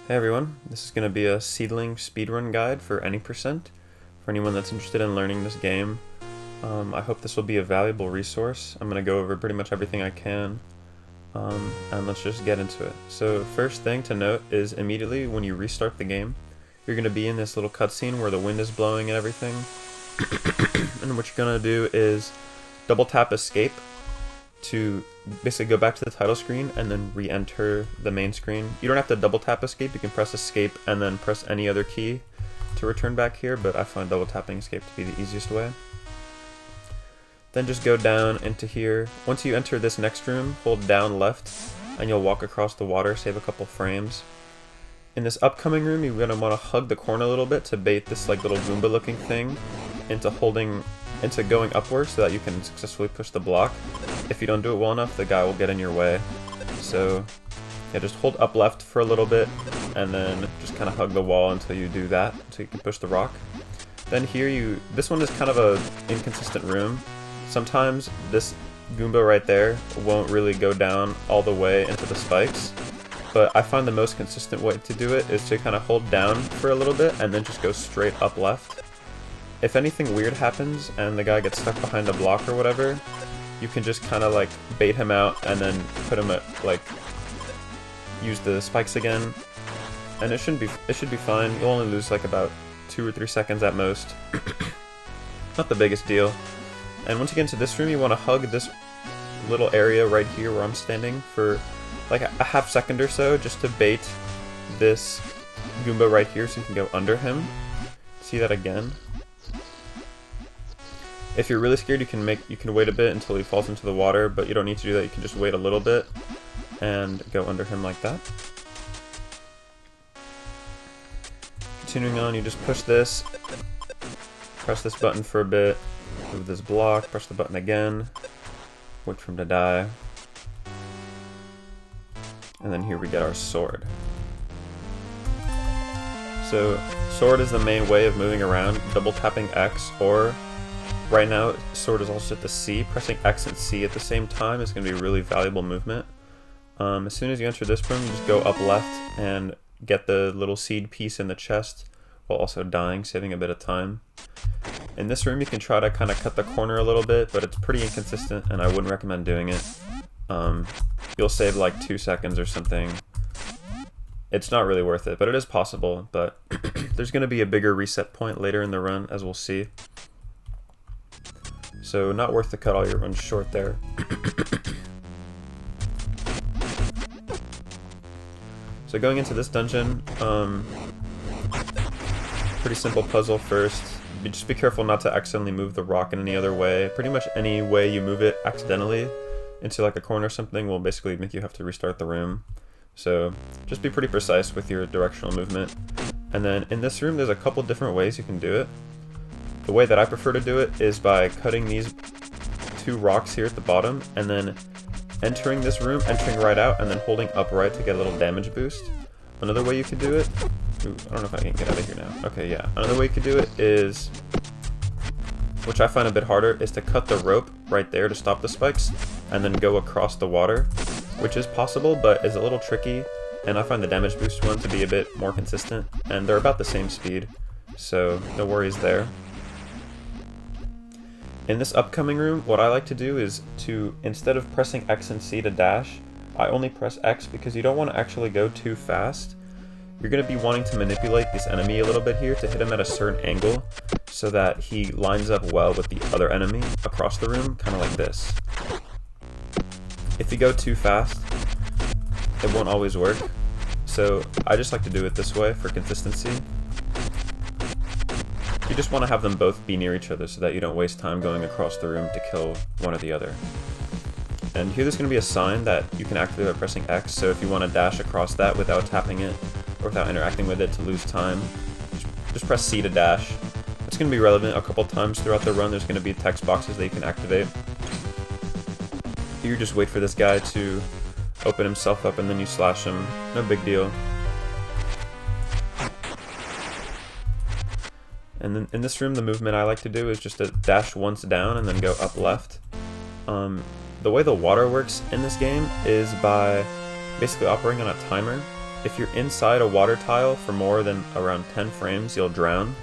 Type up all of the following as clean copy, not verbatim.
Hey everyone, this is going to be a Seedling speedrun guide for any percent, for anyone that's interested in learning this game. I hope this will be a valuable resource. I'm going to go over pretty much everything I can, and let's just get into it. So first thing to note is immediately when you restart the game, you're going to be in this little cutscene where the wind is blowing and everything, and what you're going to do is double tap escape to basically go back to the title screen and then re-enter the main screen. You don't have to double tap escape, you can press escape and then press any other key to return back here, but I find double tapping escape to be the easiest way. Then just go down into here. Once you enter this next room, hold down left and you'll walk across the water, save a couple frames. In this upcoming room, you're going to want to hug the corner a little bit to bait this like little Goomba looking thing into going upwards so that you can successfully push the block. If you don't do it well enough, the guy will get in your way. So yeah, just hold up left for a little bit and then just kind of hug the wall until you do that, until you can push the rock. Then here this one is kind of a inconsistent room. Sometimes this Goomba right there won't really go down all the way into the spikes, but I find the most consistent way to do it is to kind of hold down for a little bit and then just go straight up left. If anything weird happens and the guy gets stuck behind a block or whatever, you can just kind of like bait him out and then put him at like use the spikes again, and it should be fine. You'll only lose like about 2 or 3 seconds at most. Not the biggest deal. And once you get into this room, you want to hug this little area right here where I'm standing for like a half second or so, just to bait this Goomba right here so you can go under him. See that again? If you're really scared, you can wait a bit until he falls into the water, but you don't need to do that. You can just wait a little bit and go under him like that. Continuing on, you just push this, press this button for a bit, move this block, press the button again, wait for him to die, and then here we get our sword. So sword is the main way of moving around, double tapping X, or right now, sword is also at the C. Pressing X and C at the same time is going to be a really valuable movement. As soon as you enter this room, you just go up left and get the little seed piece in the chest while also dying, saving a bit of time. In this room, you can try to kind of cut the corner a little bit, but it's pretty inconsistent and I wouldn't recommend doing it. You'll save like 2 seconds or something. It's not really worth it, but it is possible. But there's going to be a bigger reset point later in the run, as we'll see. So not worth to cut all your runs short there. So going into this dungeon, pretty simple puzzle first. Just be careful not to accidentally move the rock in any other way. Pretty much any way you move it accidentally into like a corner or something will basically make you have to restart the room. So just be pretty precise with your directional movement. And then in this room, there's a couple different ways you can do it. The way that I prefer to do it is by cutting these 2 rocks here at the bottom and then entering this room, entering right out, and then holding up right to get a little damage boost. Another way you could do it, ooh, I don't know if I can get out of here now. Okay, yeah. Another way you could do it is, which I find a bit harder, is to cut the rope right there to stop the spikes and then go across the water, which is possible but is a little tricky, and I find the damage boost one to be a bit more consistent, and they're about the same speed, so no worries there. In this upcoming room, what I like to do is to, instead of pressing X and C to dash, I only press X because you don't want to actually go too fast. You're going to be wanting to manipulate this enemy a little bit here to hit him at a certain angle so that he lines up well with the other enemy across the room, kind of like this. If you go too fast, it won't always work, so I just like to do it this way for consistency. You just want to have them both be near each other so that you don't waste time going across the room to kill one or the other. And here there's going to be a sign that you can activate by pressing X, so if you want to dash across that without tapping it, or without interacting with it to lose time, just press C to dash. It's going to be relevant a couple times throughout the run. There's going to be text boxes that you can activate. You just wait for this guy to open himself up and then you slash him. No big deal. And then in this room, the movement I like to do is just to dash once down and then go up left. The way the water works in this game is by basically operating on a timer. if you're inside a water tile for more than around 10 frames, you'll drown.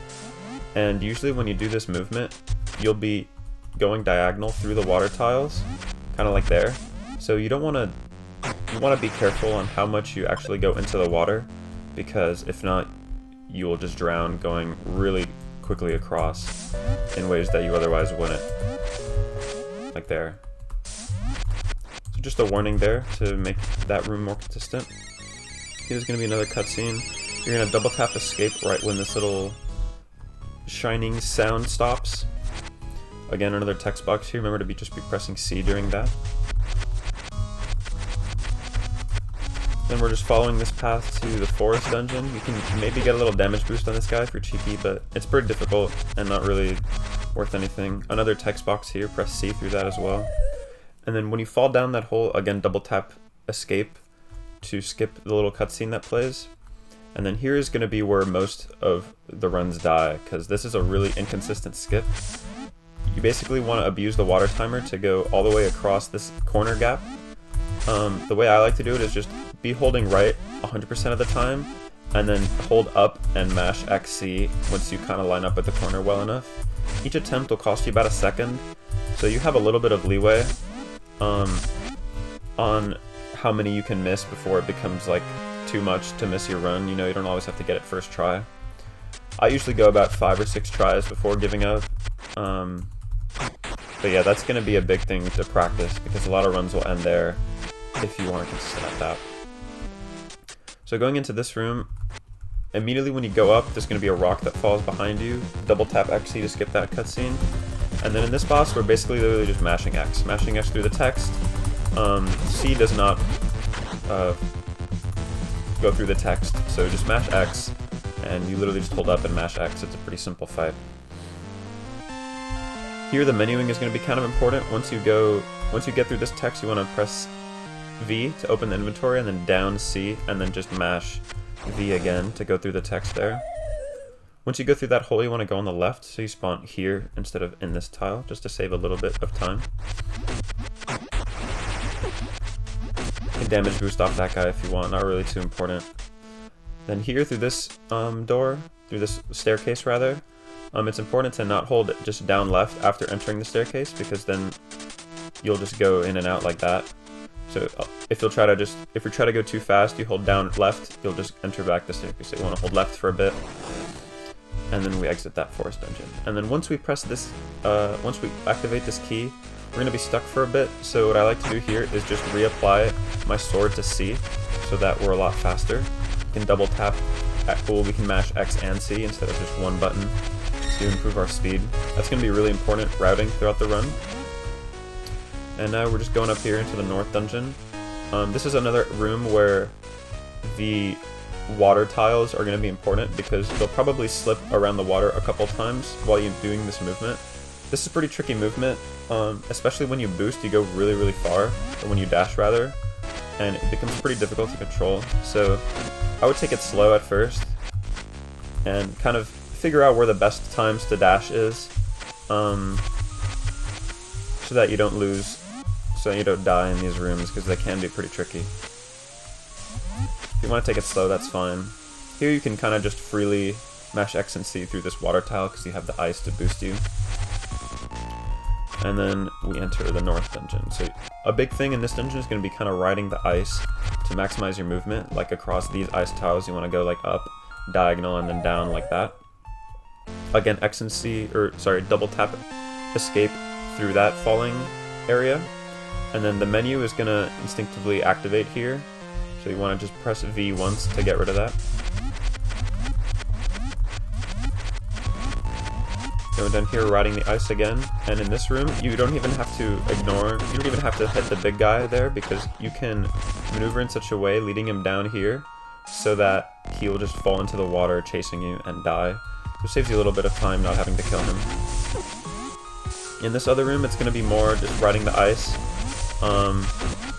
And usually when you do this movement, you'll be going diagonal through the water tiles, kind of like there. So you don't want to, you want to be careful on how much you actually go into the water, because if not, you will just drown going really quickly across in ways that you otherwise wouldn't. Like there. So just a warning there to make that room more consistent. Here's going to be another cutscene. You're going to double tap escape right when this little shining sound stops. Again, another text box here. Remember to just be pressing C during that. Then we're just following this path to the forest dungeon. You can maybe get a little damage boost on this guy if you're cheeky, but it's pretty difficult and not really worth anything. Another text box here. Press C through that as well. And then when you fall down that hole, again, double tap escape to skip the little cutscene that plays. And then here is going to be where most of the runs die, because this is a really inconsistent skip. You basically want to abuse the water timer to go all the way across this corner gap. The way I like to do it is just be holding right 100% of the time, and then hold up and mash XC once you kind of line up at the corner well enough. Each attempt will cost you about a second, so you have a little bit of leeway on how many you can miss before it becomes like too much to miss your run. You know, you don't always have to get it first try. I usually go about 5 or 6 tries before giving up. But yeah, that's going to be a big thing to practice, because a lot of runs will end there if you want to consistent at that. So going into this room, immediately when you go up, there's going to be a rock that falls behind you. Double tap XC to skip that cutscene. And then in this boss, we're basically literally just mashing X. Mashing X through the text. C does not go through the text, so just mash X, and you literally just hold up and mash X. It's a pretty simple fight. Here the menuing is going to be kind of important. Once you get through this text, you want to press V to open the inventory, and then down C, and then just mash V again to go through the text there. Once you go through that hole, you want to go on the left, so you spawn here instead of in this tile, just to save a little bit of time. You can damage boost off that guy if you want, not really too important. Then here through this door, through this staircase rather, it's important to not hold it just down left after entering the staircase, because then you'll just go in and out like that. So if you try to go too fast, you hold down left, you'll just enter back the staircase. So you want to hold left for a bit, and then we exit that forest dungeon. And then once we press this, once we activate this key, we're going to be stuck for a bit. So what I like to do here is just reapply my sword to C, so that we're a lot faster. We can double tap, we can mash X and C instead of just one button to improve our speed. That's going to be really important routing throughout the run. And now we're just going up here into the north dungeon. This is another room where the water tiles are going to be important, because you'll probably slip around the water a couple times while you're doing this movement. This is a pretty tricky movement, especially when you boost, you go really, really far, or when you dash rather, and it becomes pretty difficult to control. So I would take it slow at first, and kind of figure out where the best times to dash is, so that you don't lose, so you don't die in these rooms, because they can be pretty tricky. If you want to take it slow, that's fine. Here you can kind of just freely mash X and C through this water tile, because you have the ice to boost you. And then we enter the north dungeon. So a big thing in this dungeon is going to be kind of riding the ice to maximize your movement. Like across these ice tiles, you want to go like up, diagonal, and then down like that. Again, X and C, double tap escape through that falling area. And then the menu is going to instinctively activate here. So you want to just press V once to get rid of that. Going down here, riding the ice again, and in this room, you don't even have to hit the big guy there, because you can maneuver in such a way, leading him down here, so that he will just fall into the water chasing you and die. So it saves you a little bit of time not having to kill him. In this other room, it's going to be more just riding the ice.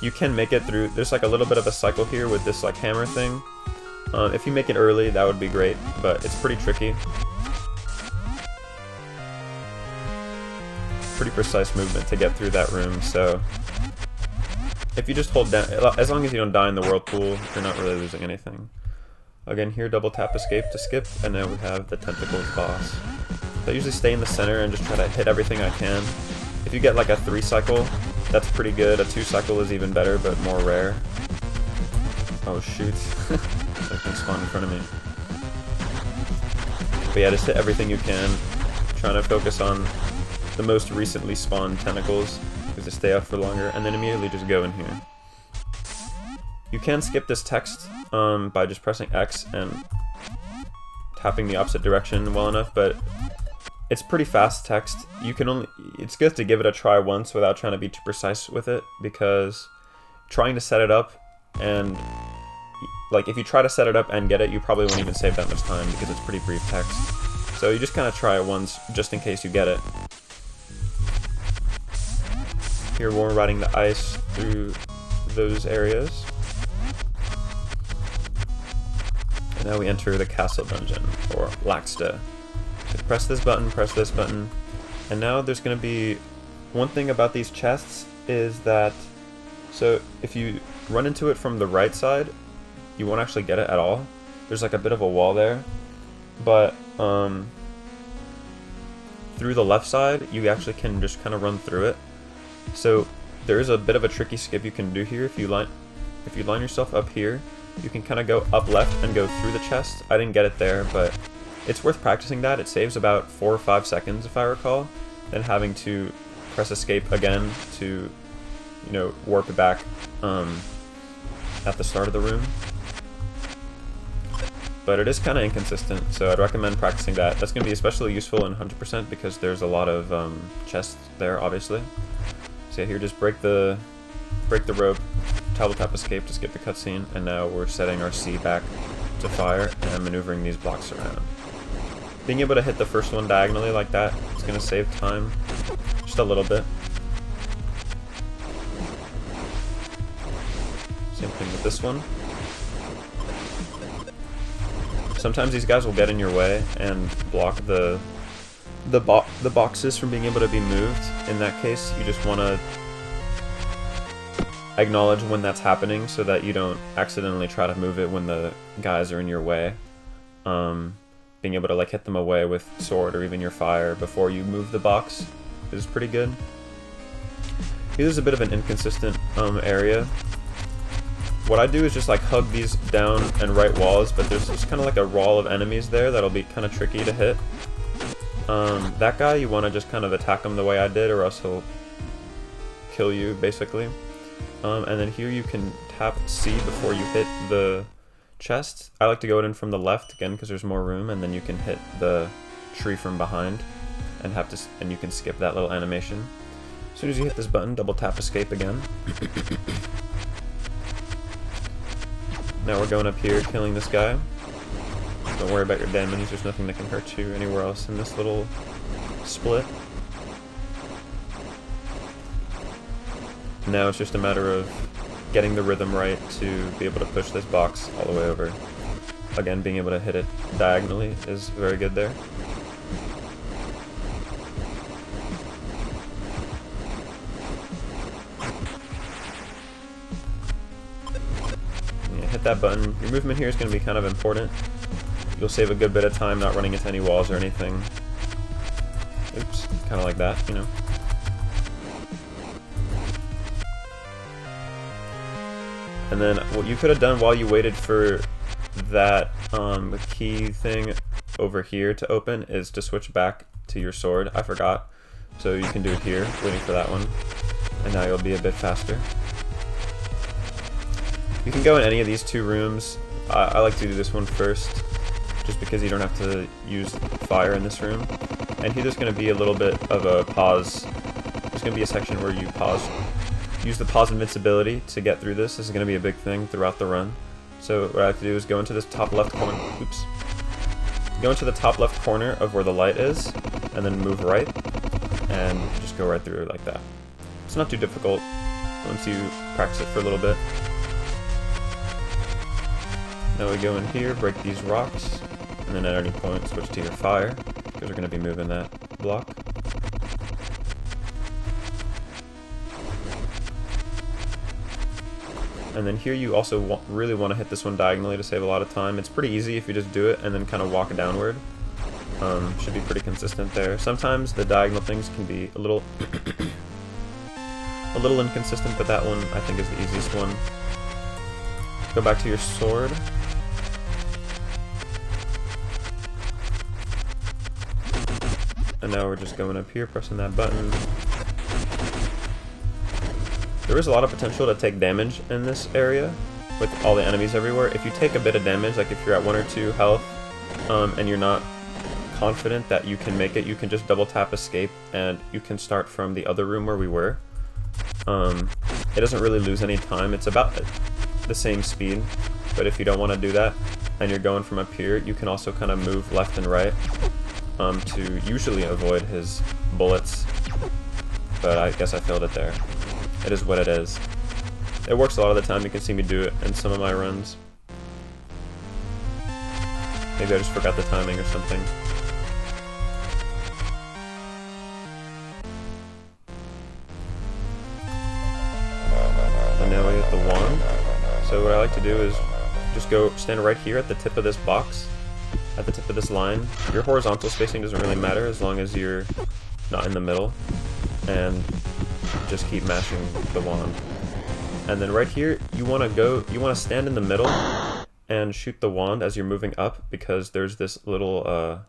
You can make it through, there's like a little bit of a cycle here with this like hammer thing. If you make it early, that would be great, but it's pretty tricky. Pretty precise movement to get through that room, so if you just hold down, as long as you don't die in the whirlpool, you're not really losing anything. Again, here double tap escape to skip, and now we have the tentacles boss. So I usually stay in the center and just try to hit everything I can. If you get like a 3 cycle, that's pretty good. A 2 cycle is even better, but more rare. Oh shoot. Something spawned in front of me. But yeah, just hit everything you can. Trying to focus on the most recently spawned tentacles, because they stay out for longer, and then immediately just go in here. You can skip this text by just pressing X and tapping the opposite direction well enough, but it's pretty fast text. It's good to give it a try once without trying to be too precise with it, because trying to set it up and like if you try to set it up and get it, you probably won't even save that much time because it's pretty brief text. So you just kind of try it once just in case you get it. Here we're riding the ice through those areas. And now we enter the castle dungeon, or Laxta. So press this button, and now there's going to be one thing about these chests is that, so if you run into it from the right side, you won't actually get it at all. There's like a bit of a wall there, but through the left side, you actually can just kind of run through it. So there is a bit of a tricky skip you can do here. If you line yourself up here, you can kind of go up left and go through the chest. I didn't get it there, but it's worth practicing that. It saves about 4 or 5 seconds, if I recall, than having to press escape again to, you know, warp it back at the start of the room. But it is kind of inconsistent, so I'd recommend practicing that. That's going to be especially useful in 100% because there's a lot of chests there, obviously. So yeah, here, just break the rope, double tap escape to skip the cutscene, and now we're setting our C back to fire and maneuvering these blocks around. Being able to hit the first one diagonally like that, it's going to save time just a little bit. Same thing with this one. Sometimes these guys will get in your way and block the boxes from being able to be moved. In that case, you just want to acknowledge when that's happening so that you don't accidentally try to move it when the guys are in your way. Being able to like hit them away with sword or even your fire before you move the box is pretty good. Here's a bit of an inconsistent area. What I do is just like hug these down and right walls, but there's just kind of like a wall of enemies there that'll be kind of tricky to hit. That guy, you want to just kind of attack him the way I did, or else he'll kill you, basically. And then here you can tap C before you hit the chest. I like to go in from the left, again, because there's more room, and then you can hit the tree from behind, and you can skip that little animation. As soon as you hit this button, double tap escape again. Now we're going up here, killing this guy. Don't worry about your damage, there's nothing that can hurt you anywhere else in this little split. Now it's just a matter of getting the rhythm right to be able to push this box all the way over. Again, being able to hit it diagonally is very good there. Hit that button. Your movement here is going to be kind of important. You'll save a good bit of time not running into any walls or anything. Oops, kind of like that, you know. And then what you could have done while you waited for that key thing over here to open is to switch back to your sword. I forgot. So you can do it here, waiting for that one. And now you'll be a bit faster. You can go in any of these 2 rooms. I like to do this one first, just because you don't have to use fire in this room. And here there's going to be a little bit of a pause. There's going to be a section where you pause. Use the pause invincibility to get through this. This is going to be a big thing throughout the run. So what I have to do is go into this top left corner. Oops. Go into the top left corner of where the light is, and then move right, and just go right through like that. It's not too difficult once you practice it for a little bit. Now we go in here, break these rocks, and then at any point switch to your fire, because we're going to be moving that block. And then here you also really want to hit this one diagonally to save a lot of time. It's pretty easy if you just do it and then kind of walk downward. Should be pretty consistent there. Sometimes the diagonal things can be a little a little inconsistent, but that one I think is the easiest one. Go back to your sword. And now we're just going up here, pressing that button. There is a lot of potential to take damage in this area with all the enemies everywhere. If you take a bit of damage, like if you're at 1 or 2 health, and you're not confident that you can make it, you can just double tap escape and you can start from the other room where we were. It doesn't really lose any time. It's about the same speed, but if you don't want to do that and you're going from up here, you can also kind of move left and right to usually avoid his bullets, but I guess I failed it there. It is what it is. It works a lot of the time. You can see me do it in some of my runs. Maybe I just forgot the timing or something. And now we get the wand. So what I like to do is just go stand right here at the tip of this box, at the tip of this line. Your horizontal spacing doesn't really matter as long as you're not in the middle, and just keep mashing the wand. And then right here, you want to stand in the middle and shoot the wand as you're moving up, because there's this little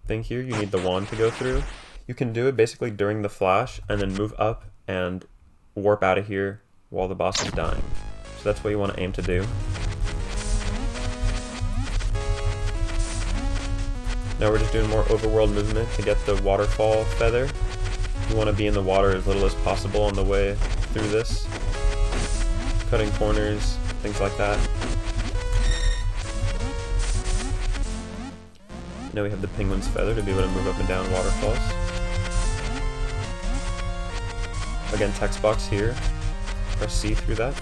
thing here you need the wand to go through. You can do it basically during the flash and then move up and warp out of here while the boss is dying. So that's what you want to aim to do. Now we're just doing more overworld movement to get the waterfall feather. You want to be in the water as little as possible on the way through this. Cutting corners, things like that. Now we have the penguin's feather to be able to move up and down waterfalls. Again, text box here. Press C through that.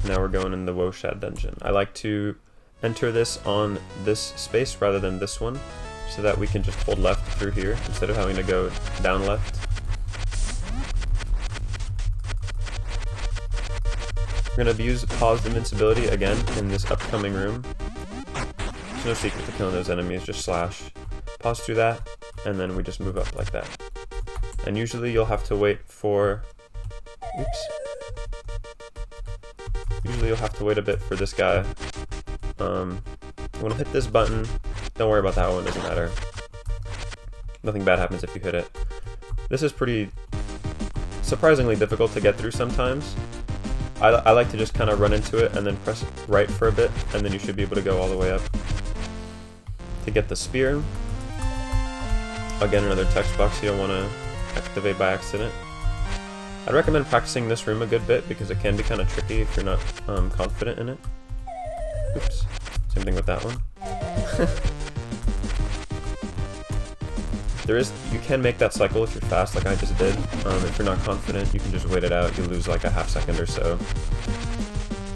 Now we're going in the Woshad dungeon. I like to enter this on this space rather than this one, so that we can just hold left through here instead of having to go down left. We're going to use paused invincibility again in this upcoming room. There's no secret to killing those enemies, just slash. Pause through that, and then we just move up like that. And usually you'll have to wait for... Oops. Usually you'll have to wait a bit for this guy. You want to hit this button. Don't worry about that one, doesn't matter. Nothing bad happens if you hit it. This is pretty surprisingly difficult to get through sometimes. I like to just kind of run into it and then press right for a bit, and then you should be able to go all the way up. To get the spear, again another text box you don't want to activate by accident. I'd recommend practicing this room a good bit because it can be kind of tricky if you're not confident in it. Oops, same thing with that one. You can make that cycle if you're fast, like I just did. If you're not confident, you can just wait it out. You lose like a half second or so.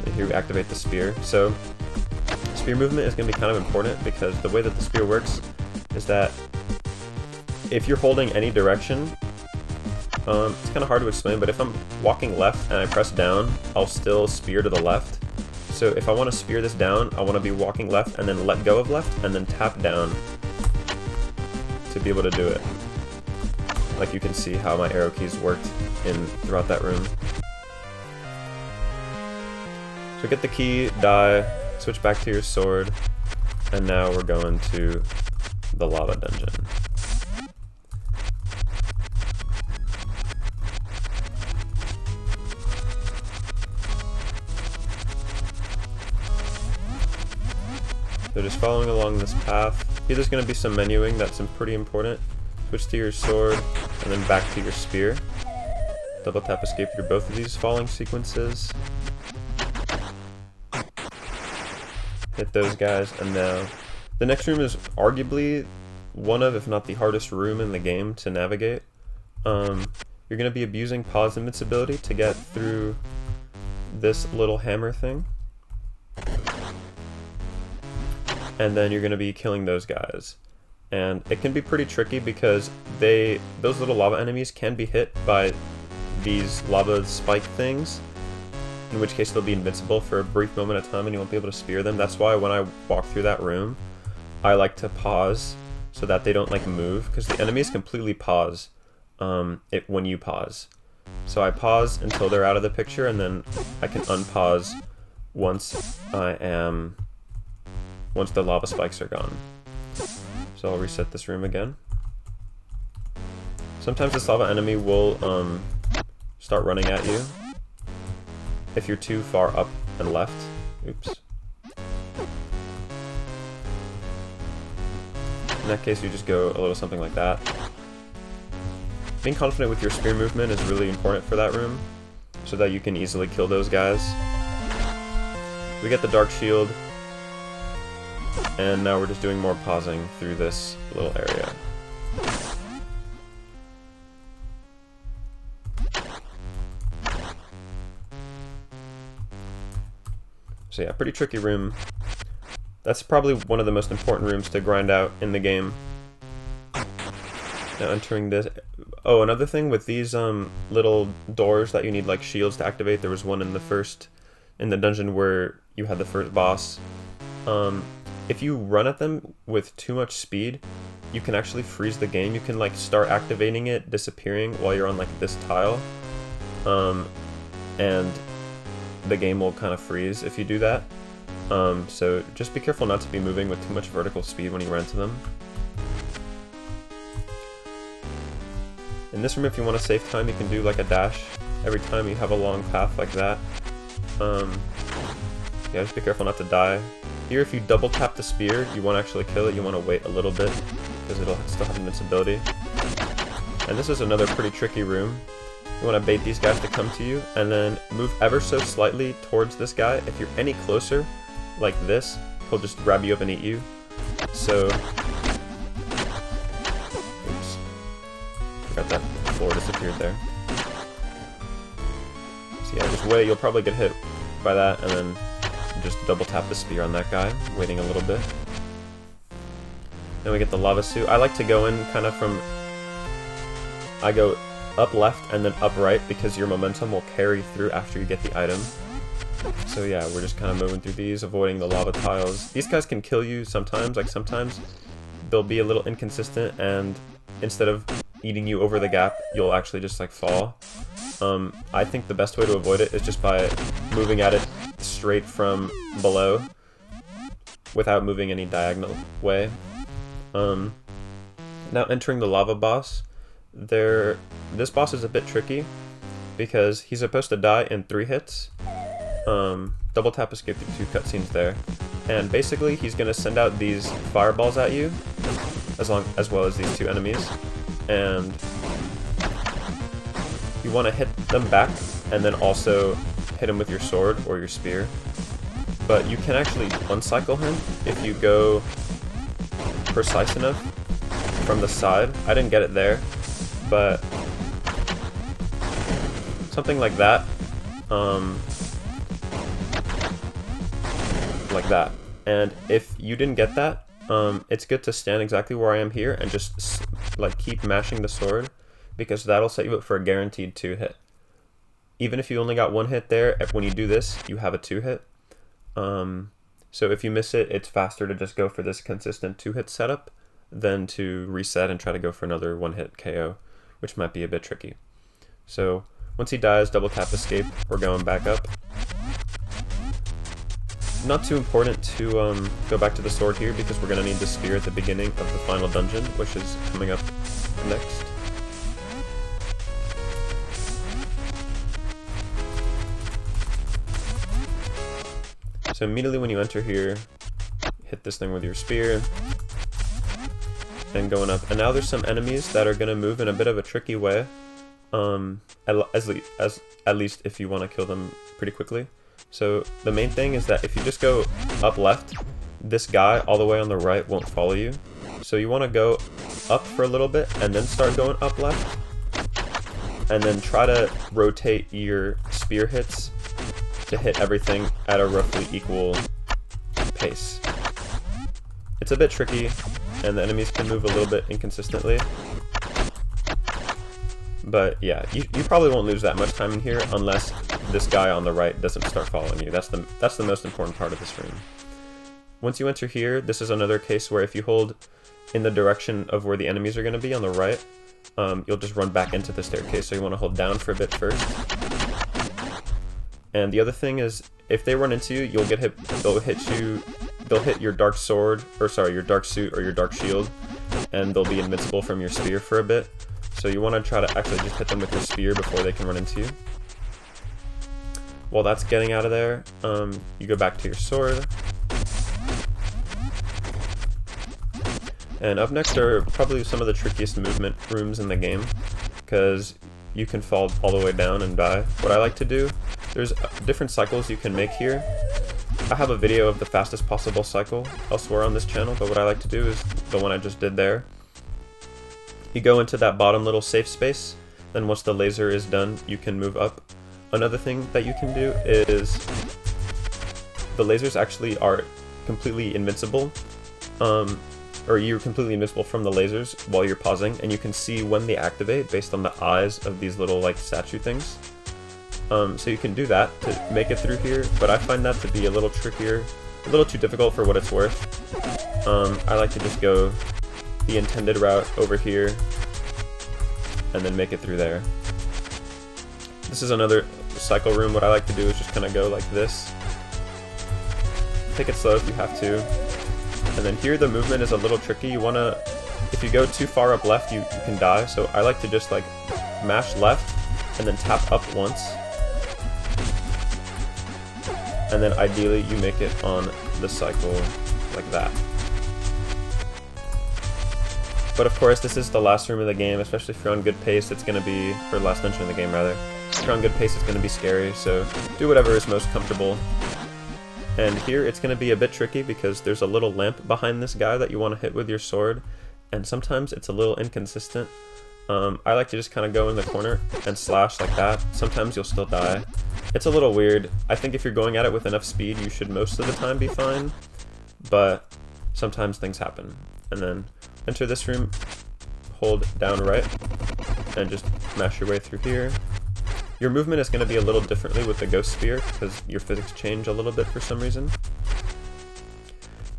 And here we activate the spear. So, spear movement is going to be kind of important because the way that the spear works is that if you're holding any direction, it's kind of hard to explain, but if I'm walking left and I press down, I'll still spear to the left. So if I want to spear this down, I want to be walking left and then let go of left and then tap down to be able to do it. Like you can see how my arrow keys worked throughout that room. So get the key, die, switch back to your sword, and now we're going to the lava dungeon. So just following along this path. Here there's going to be some menuing that's pretty important. Switch to your sword, and then back to your spear. Double tap escape through both of these falling sequences. Hit those guys, and now the next room is arguably one of, if not the hardest room in the game to navigate. You're going to be abusing pause invincibility to get through this little hammer thing. And then you're going to be killing those guys. And it can be pretty tricky because those little lava enemies can be hit by these lava spike things. in which case they'll be invincible for a brief moment of time and you won't be able to spear them. That's why when I walk through that room, I like to pause so that they don't like move, because the enemies completely pause when you pause. So I pause until they're out of the picture, and then I can unpause once the lava spikes are gone. So I'll reset this room again. Sometimes this lava enemy will start running at you if you're too far up and left. Oops. In that case, you just go a little something like that. Being confident with your spear movement is really important for that room, so that you can easily kill those guys. We get the dark shield, and now we're just doing more pausing through this little area. So yeah, pretty tricky room. That's probably one of the most important rooms to grind out in the game. Now entering this... Oh, another thing with these little doors that you need like shields to activate, there was one in the dungeon where you had the first boss. If you run at them with too much speed, you can actually freeze the game. You can like start activating it, disappearing while you're on like this tile. And the game will kind of freeze if you do that. So just be careful not to be moving with too much vertical speed when you run into them. In this room, if you want to save time, you can do like a dash every time you have a long path like that. Yeah, just be careful not to die. Here, if you double tap the spear, you won't actually kill it, you want to wait a little bit, because it'll still have invincibility. And this is another pretty tricky room. You want to bait these guys to come to you, and then move ever so slightly towards this guy. If you're any closer, like this, he'll just grab you up and eat you. So... Oops. Forgot that floor disappeared there. So yeah, just wait, you'll probably get hit by that, and then just double tap the spear on that guy, waiting a little bit. Then we get the lava suit. I like to go in kind of from... I go up left and then up right, because your momentum will carry through after you get the item. So yeah, we're just kind of moving through these, avoiding the lava tiles. These guys can kill you sometimes, like sometimes they'll be a little inconsistent, and instead of eating you over the gap, you'll actually just like fall. I think the best way to avoid it is just by moving at it straight from below without moving any diagonal way. Now entering the lava boss, this boss is a bit tricky because he's supposed to die in 3 hits. Double tap escape through 2 cutscenes there, and basically he's gonna send out these fireballs at you as well as these 2 enemies, and you want to hit them back and then also hit him with your sword or your spear. But you can actually one-cycle him if you go precise enough from the side. I didn't get it there, but something like that. Like that. And if you didn't get that, it's good to stand exactly where I am here and just like keep mashing the sword, because that'll set you up for a guaranteed 2 hit. Even if you only got 1 hit there, when you do this, you have a 2 hit. So if you miss it, it's faster to just go for this consistent 2 hit setup than to reset and try to go for another 1 hit KO, which might be a bit tricky. So once he dies, double tap escape, we're going back up. Not too important to go back to the sword here, because we're going to need the spear at the beginning of the final dungeon, which is coming up next. So immediately when you enter here, hit this thing with your spear, and going up. And now there's some enemies that are going to move in a bit of a tricky way, at least if you want to kill them pretty quickly. So the main thing is that if you just go up left, this guy all the way on the right won't follow you. So you want to go up for a little bit and then start going up left, and then try to rotate your spear hits to hit everything at a roughly equal pace. It's a bit tricky, and the enemies can move a little bit inconsistently. But yeah, you probably won't lose that much time in here unless this guy on the right doesn't start following you. That's the most important part of this room. Once you enter here, this is another case where if you hold in the direction of where the enemies are going to be on the right, you'll just run back into the staircase. So you want to hold down for a bit first. And the other thing is, if they run into you, you'll get hit. They'll hit your dark sword, or sorry, your dark suit or your dark shield, and they'll be invincible from your spear for a bit. So you want to try to actually just hit them with your spear before they can run into you. While that's getting out of there, you go back to your sword. And up next are probably some of the trickiest movement rooms in the game, because you can fall all the way down and die. What I like to do, there's different cycles you can make here. I have a video of the fastest possible cycle elsewhere on this channel, but what I like to do is the one I just did there. You go into that bottom little safe space, then once the laser is done, you can move up. Another thing that you can do is the lasers actually are completely invincible, or you're completely invincible from the lasers while you're pausing, and you can see when they activate based on the eyes of these little like statue things. So you can do that to make it through here, but I find that to be a little trickier, a little too difficult for what it's worth. I like to just go the intended route over here and then make it through there. This is another cycle room. What I like to do is just kind of go like this. Take it slow if you have to. And then here the movement is a little tricky. You want to, if you go too far up left, you can die. So I like to just like mash left and then tap up once. And then ideally you make it on the cycle like that. But of course this is the last room of the game, especially if you're on good pace, it's going to be, or last dungeon of the game rather. If you're on good pace, it's going to be scary, so do whatever is most comfortable. And here it's going to be a bit tricky because there's a little lamp behind this guy that you want to hit with your sword, and sometimes it's a little inconsistent. I like to just kind of go in the corner and slash like that. Sometimes you'll still die. It's a little weird. I think if you're going at it with enough speed, you should most of the time be fine, but sometimes things happen. And then enter this room, hold down right, and just mash your way through here. Your movement is going to be a little differently with the ghost spear because your physics change a little bit for some reason.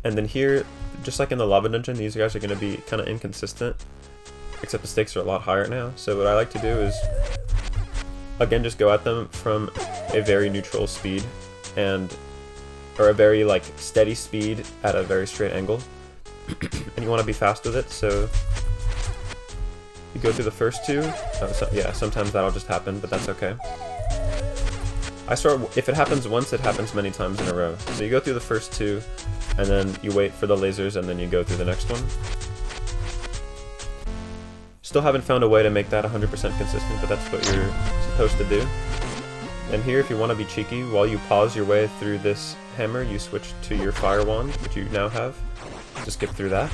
And then here, just like in the lava dungeon, these guys are going to be kind of inconsistent, except the stakes are a lot higher now. So what I like to do is, again, just go at them from a very neutral speed, or a very like steady speed at a very straight angle. And you want to be fast with it, so you go through the first two. Yeah, sometimes that'll just happen, but that's okay. If it happens once, it happens many times in a row. So you go through the first two, and then you wait for the lasers, and then you go through the next one. Still haven't found a way to make that 100% consistent, but that's what you're supposed to do. And here, if you want to be cheeky, while you pause your way through this hammer, you switch to your fire wand, which you now have. Just skip through that.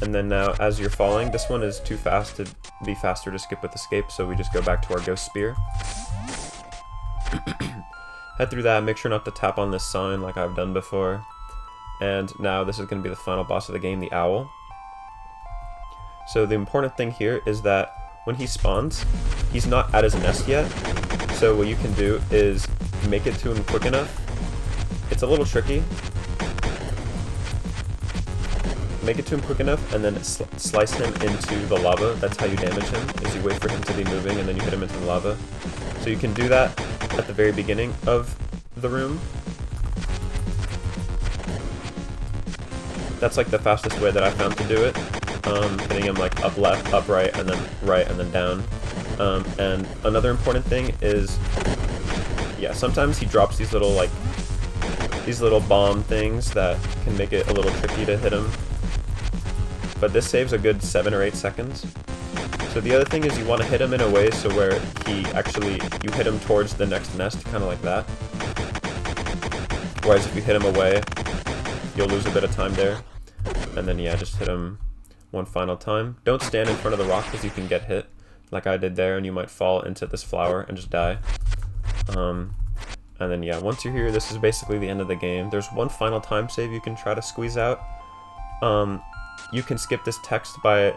And then now, as you're falling, this one is too fast to be faster to skip with escape, so we just go back to our ghost spear. Head through that, make sure not to tap on this sign like I've done before. And now this is going to be the final boss of the game, the owl. So the important thing here is that when he spawns, he's not at his nest yet. So what you can do is make it to him quick enough. It's a little tricky. Make it to him quick enough and then slice him into the lava. That's how you damage him, is you wait for him to be moving and then you hit him into the lava. So you can do that at the very beginning of the room. That's like the fastest way that I found to do it. Hitting him like up left, up right, and then down. And another important thing is, yeah, sometimes he drops these little bomb things that can make it a little tricky to hit him. But this saves a good 7 or 8 seconds. So the other thing is you want to hit him in a way so where you hit him towards the next nest, kind of like that. Whereas if you hit him away, you'll lose a bit of time there. And then yeah, just hit him one final time. Don't stand in front of the rock because you can get hit, like I did there, and you might fall into this flower and just die. And then yeah, once you're here, this is basically the end of the game. There's one final time save you can try to squeeze out. You can skip this text by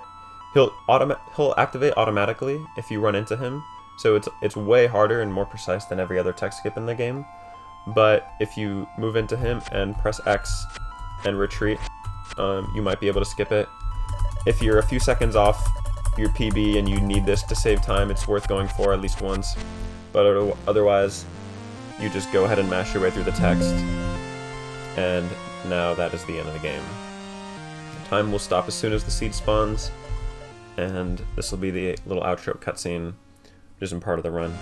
he'll activate automatically if you run into him. So it's way harder and more precise than every other tech skip in the game. But if you move into him and press X and retreat, you might be able to skip it. If you're a few seconds off your PB and you need this to save time, it's worth going for at least once. But otherwise, you just go ahead and mash your way through the text. And now that is the end of the game. Time will stop as soon as the seed spawns, and this will be the little outro cutscene, which isn't part of the run.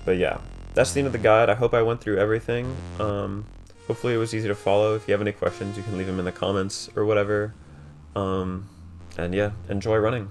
But yeah, that's the end of the guide. I hope I went through everything. Hopefully it was easy to follow. If you have any questions, you can leave them in the comments or whatever. And yeah, enjoy running.